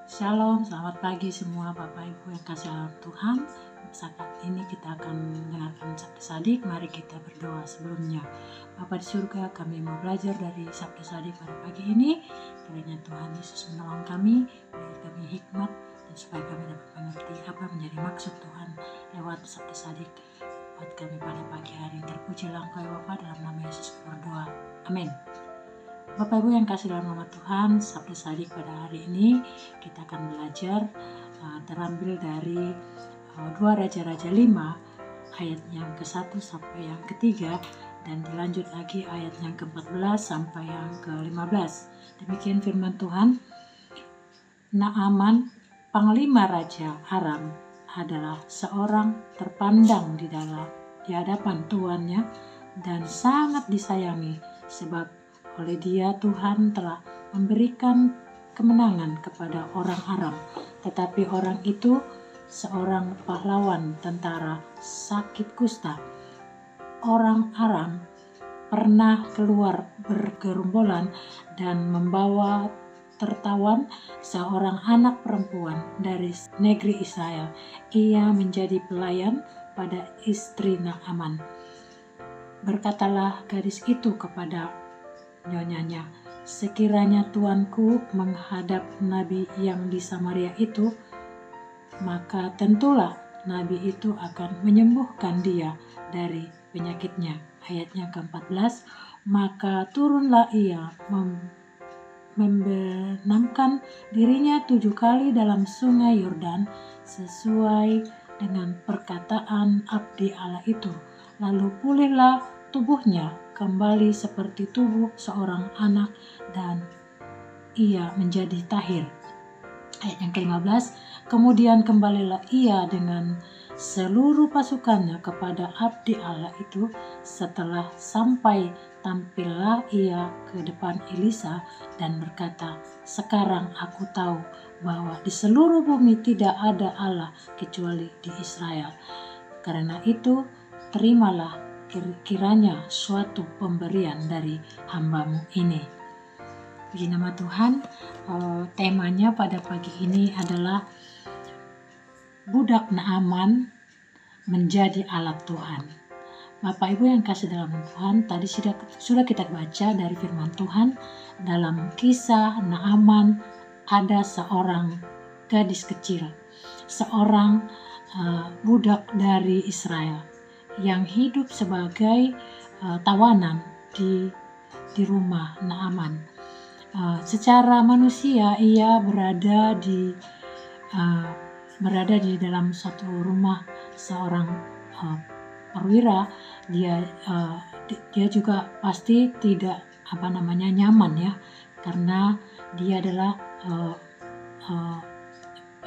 Shalom, selamat pagi semua Bapak Ibu yang kasih dalam Tuhan. Saat ini kita akan mendengarkan Sabda Sadik. Mari kita berdoa sebelumnya. Bapa di surga, kami mau belajar dari Sabda Sadik pada pagi ini. Kiranya Tuhan Yesus menolong kami, beri kami hikmat, dan supaya kami dapat mengerti apa menjadi maksud Tuhan lewat Sabda Sadik buat kami pada pagi hari. Terpujilah Engkau ya Bapa, dalam nama Yesus berdoa. Amin. Bapak Ibu yang kasih dalam nama Tuhan, Sabda Sadik pada hari ini kita akan belajar terambil dari 2 Raja-Raja 5 ayat yang ke-1 sampai yang ke-3 dan dilanjut lagi ayat yang ke-14 sampai yang ke-15. Demikian firman Tuhan. Naaman, panglima Raja Aram, adalah seorang terpandang di hadapan tuannya dan sangat disayangi, sebab oleh dia Tuhan telah memberikan kemenangan kepada orang Aram. Tetapi orang itu seorang pahlawan tentara sakit kusta. Orang Aram pernah keluar bergerombolan dan membawa tertawan seorang anak perempuan dari negeri Israel. Ia menjadi pelayan pada istri Naaman. Berkatalah gadis itu kepada nyonyanya, sekiranya tuanku menghadap nabi yang di Samaria itu, maka tentulah nabi itu akan menyembuhkan dia dari penyakitnya. Ayatnya ke-14, maka turunlah ia membenamkan dirinya 7 kali dalam sungai Yordan sesuai dengan perkataan abdi Allah itu. Lalu pulihlah tubuhnya kembali seperti tubuh seorang anak dan ia menjadi tahir. Ayat yang ke-15, kemudian kembalilah ia dengan seluruh pasukannya kepada abdi Allah itu. Setelah sampai, tampillah ia ke depan Elisa dan berkata, sekarang aku tahu bahwa di seluruh bumi tidak ada Allah kecuali di Israel. Karena itu terimalah kiranya suatu pemberian dari hambamu ini. Puji nama Tuhan. Temanya pada pagi ini adalah budak Naaman menjadi alat Tuhan. Bapak Ibu yang kasih dalam Tuhan, tadi sudah kita baca dari firman Tuhan dalam kisah Naaman. Ada seorang gadis kecil, seorang budak dari Israel yang hidup sebagai tawanan di rumah Naaman. Secara manusia ia berada di dalam satu rumah seorang perwira. Dia juga pasti tidak nyaman ya, karena dia adalah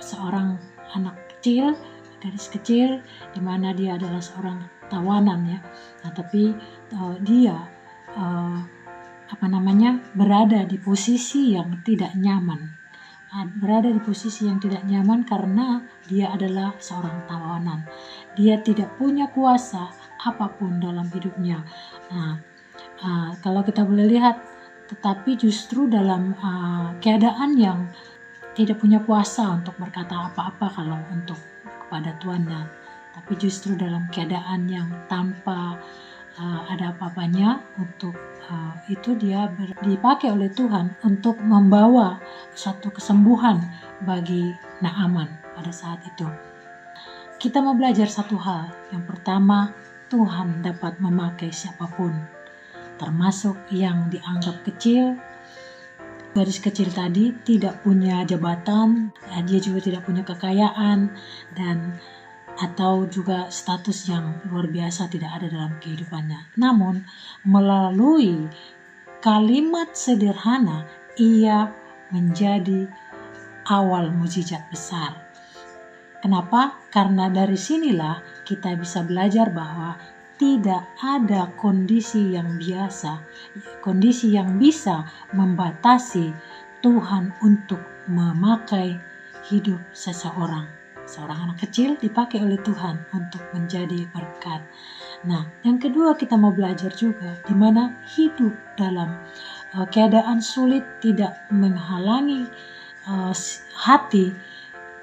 seorang anak kecil, gadis kecil, di mana dia adalah seorang tawanan ya. Nah, tapi dia berada di posisi yang tidak nyaman. Karena dia adalah seorang tawanan. Dia tidak punya kuasa apapun dalam hidupnya. Nah, kalau kita boleh lihat, tetapi justru dalam keadaan yang tidak punya kuasa untuk berkata apa-apa kalau untuk kepada tuannya, tapi justru dalam keadaan yang tanpa ada apa-apanya, untuk itu dia dipakai oleh Tuhan untuk membawa satu kesembuhan bagi Naaman pada saat itu. Kita mau belajar satu hal. Yang pertama, Tuhan dapat memakai siapapun, termasuk yang dianggap kecil. Gadis kecil tadi tidak punya jabatan, dia juga tidak punya kekayaan atau juga status yang luar biasa tidak ada dalam kehidupannya. Namun melalui kalimat sederhana ia menjadi awal mukjizat besar. Kenapa? Karena dari sinilah kita bisa belajar bahwa tidak ada kondisi yang biasa, kondisi yang bisa membatasi Tuhan untuk memakai hidup seseorang. Seorang anak kecil dipakai oleh Tuhan untuk menjadi berkat. Nah, yang kedua kita mau belajar juga di mana hidup dalam keadaan sulit tidak menghalangi hati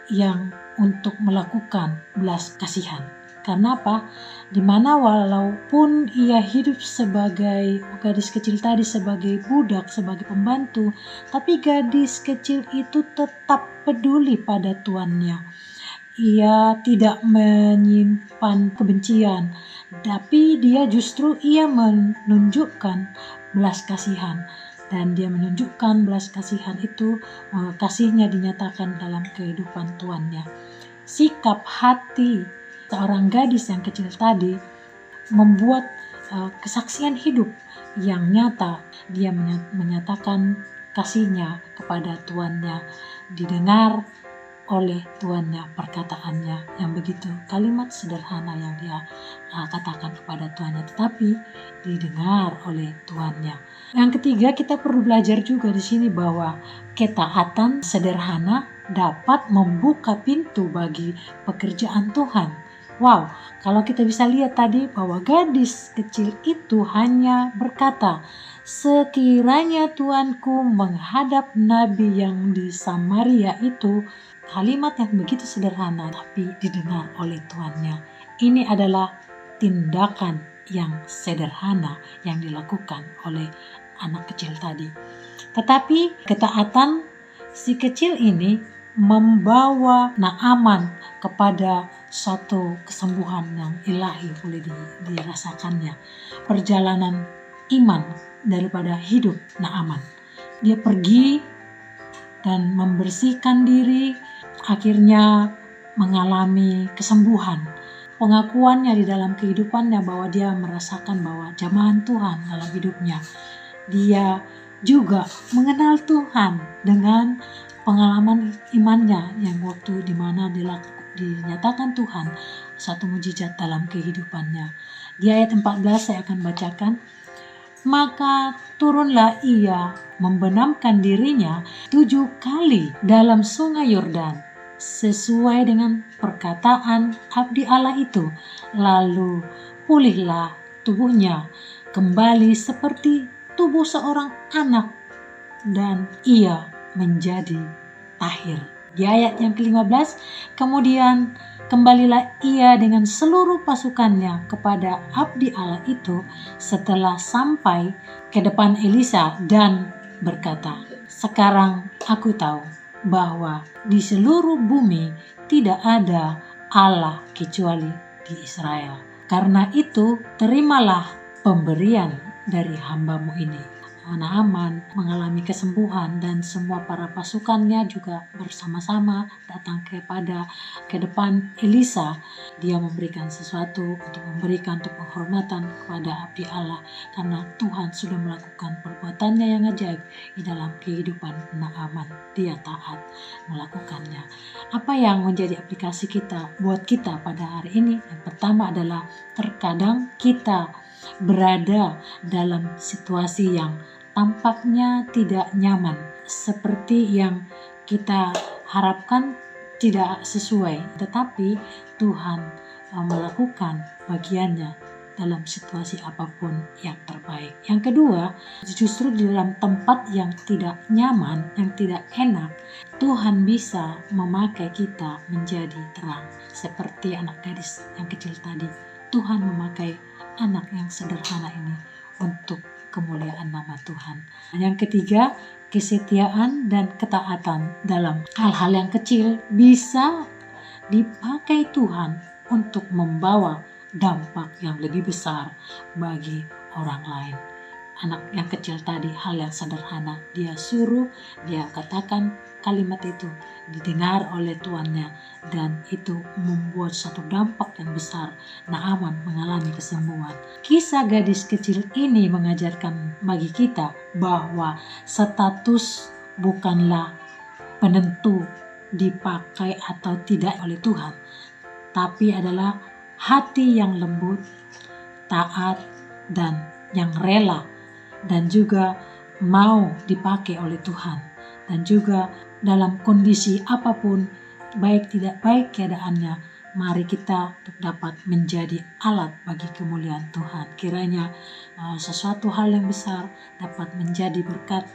yang untuk melakukan belas kasihan. Karena apa? Dimana walaupun ia hidup sebagai gadis kecil tadi, sebagai budak, sebagai pembantu, tapi gadis kecil itu tetap peduli pada tuannya. Ia tidak menyimpan kebencian, tapi ia menunjukkan belas kasihan. Dan dia menunjukkan belas kasihan itu, kasihnya dinyatakan dalam kehidupan tuannya. Sikap hati seorang gadis yang kecil tadi membuat kesaksian hidup yang nyata. Dia menyatakan kasihnya kepada tuannya, didengar oleh tuannya perkataannya yang begitu kalimat sederhana yang dia katakan kepada tuannya, tetapi didengar oleh tuannya. Yang ketiga, kita perlu belajar juga di sini bahwa ketaatan sederhana dapat membuka pintu bagi pekerjaan Tuhan. Wow, kalau kita bisa lihat tadi bahwa gadis kecil itu hanya berkata, sekiranya Tuanku menghadap nabi yang di Samaria itu, kalimat yang begitu sederhana tapi didengar oleh tuannya. Ini adalah tindakan yang sederhana yang dilakukan oleh anak kecil tadi. Tetapi ketaatan si kecil ini membawa Naaman kepada suatu kesembuhan yang ilahi boleh dirasakannya. Perjalanan iman daripada hidup Naaman. Dia pergi dan membersihkan diri, akhirnya mengalami kesembuhan. Pengakuannya di dalam kehidupannya bahwa dia merasakan bahwa jamahan Tuhan dalam hidupnya. Dia juga mengenal Tuhan dengan pengalaman imannya yang waktu di mana dinyatakan Tuhan satu mujizat dalam kehidupannya. Di ayat 14 saya akan bacakan. Maka turunlah ia membenamkan dirinya 7 kali dalam sungai Yordan sesuai dengan perkataan abdi Allah itu. Lalu pulihlah tubuhnya kembali seperti tubuh seorang anak dan ia menjadi tahir. Di ayat yang ke-15, kemudian kembalilah ia dengan seluruh pasukannya kepada abdi Allah itu setelah sampai ke depan Elisa dan berkata, sekarang aku tahu bahwa di seluruh bumi tidak ada Allah kecuali di Israel. Karena itu terimalah pemberian dari hambamu ini. Naaman mengalami kesembuhan dan semua para pasukannya juga bersama-sama datang ke depan Elisa. Dia memberikan sesuatu untuk penghormatan kepada abdi Allah karena Tuhan sudah melakukan perbuatannya yang ajaib di dalam kehidupan Naaman. Dia taat melakukannya. Apa yang menjadi aplikasi kita buat kita pada hari ini? Yang pertama adalah terkadang kita berada dalam situasi yang tampaknya tidak nyaman, seperti yang kita harapkan tidak sesuai, tetapi Tuhan melakukan bagiannya dalam situasi apapun yang terbaik. Yang kedua, justru di dalam tempat yang tidak nyaman, yang tidak enak, Tuhan bisa memakai kita menjadi terang. Seperti anak gadis yang kecil tadi, Tuhan memakai anak yang sederhana ini untuk kemuliaan nama Tuhan. Yang ketiga, kesetiaan dan ketaatan dalam hal-hal yang kecil bisa dipakai Tuhan untuk membawa dampak yang lebih besar bagi orang lain. Anak yang kecil tadi, hal yang sederhana, dia katakan kalimat itu, didengar oleh tuannya, dan itu membuat satu dampak yang besar. Naaman mengalami kesembuhan. Kisah gadis kecil ini mengajarkan bagi kita bahwa status bukanlah penentu dipakai atau tidak oleh Tuhan, tapi adalah hati yang lembut, taat, dan yang rela, dan juga mau dipakai oleh Tuhan. Dan juga dalam kondisi apapun, baik tidak baik keadaannya, mari kita dapat menjadi alat bagi kemuliaan Tuhan. Kiranya sesuatu hal yang besar dapat menjadi berkat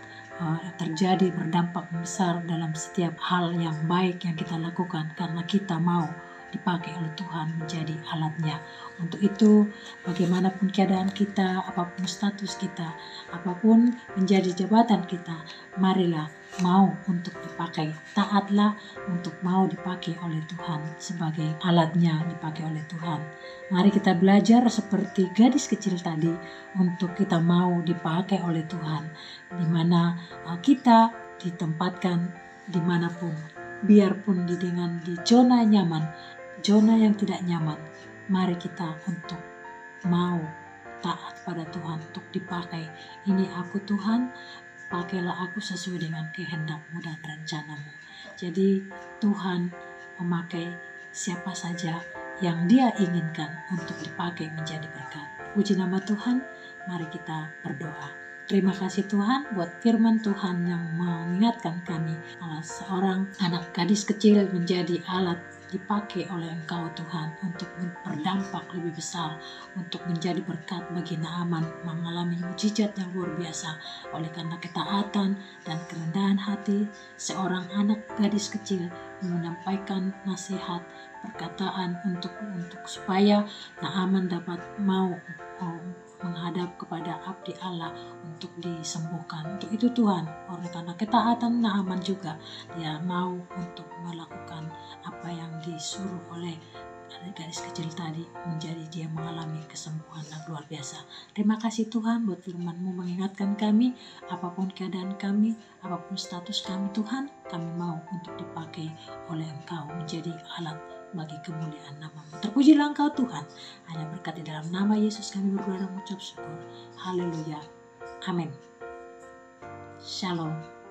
terjadi berdampak besar dalam setiap hal yang baik yang kita lakukan, karena kita mau dipakai oleh Tuhan menjadi alatnya. Untuk itu, bagaimanapun keadaan kita, apapun status kita, apapun menjadi jabatan kita, marilah mau untuk dipakai. Taatlah untuk mau dipakai oleh Tuhan, sebagai alatnya dipakai oleh Tuhan. Mari kita belajar seperti gadis kecil tadi, untuk kita mau dipakai oleh Tuhan, di mana kita ditempatkan dimanapun, biarpun di zona nyaman, zona yang tidak nyaman, mari kita untuk mau taat pada Tuhan, untuk dipakai. Ini aku Tuhan, pakailah aku sesuai dengan kehendak-Mu dan rencana-Mu. Jadi Tuhan memakai siapa saja yang Dia inginkan untuk dipakai menjadi berkat. Puji nama Tuhan, mari kita berdoa. Terima kasih Tuhan buat firman Tuhan yang mengingatkan kami, seorang anak gadis kecil menjadi alat dipakai oleh Engkau Tuhan untuk berdampak lebih besar, untuk menjadi berkat bagi Naaman, mengalami mujizat yang luar biasa oleh karena ketaatan dan kerendahan hati seorang anak gadis kecil menyampaikan nasihat, perkataan untuk supaya Naaman dapat mau menghadap kepada abdi Allah untuk disembuhkan. Untuk itu Tuhan, oleh karena ketaatan Naaman juga, dia mau untuk melakukan apa yang disuruh oleh gadis kecil tadi, menjadi dia mengalami kesembuhan yang luar biasa. Terima kasih Tuhan buat firman-Mu mengingatkan kami, apapun keadaan kami, apapun status kami Tuhan, kami mau untuk dipakai oleh Engkau menjadi alat bagi kemuliaan nama-Mu. Terpujilah Engkau Tuhan. Hanya berkat di dalam nama Yesus kami berdoa dan mengucap syukur. Haleluya. Amin. Shalom.